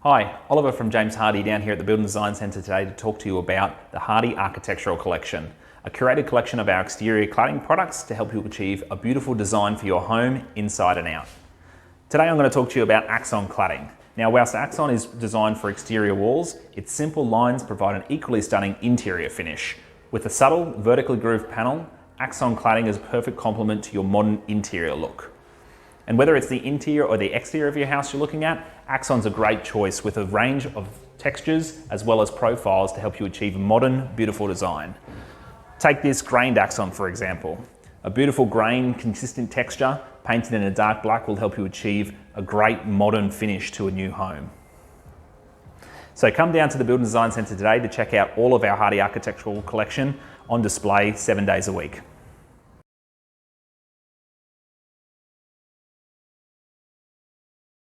Hi, Oliver from James Hardie down here at the Building Design Centre today to talk to you about the Hardie Architectural Collection, a curated collection of our exterior cladding products to help you achieve a beautiful design for your home inside and out. Today I'm going to talk to you about Axon cladding. Now, whilst Axon is designed for exterior walls, its simple lines provide an equally stunning interior finish. With a subtle, vertically grooved panel, Axon cladding is a perfect complement to your modern interior look. And whether it's the interior or the exterior of your house you're looking at, Axon's a great choice with a range of textures as well as profiles to help you achieve a modern, beautiful design. Take this grained Axon, for example. A beautiful grain, consistent texture, painted in a dark black will help you achieve a great modern finish to a new home. So come down to the Building Design Centre today to check out all of our Hardie Architectural Collection on display 7 days a week.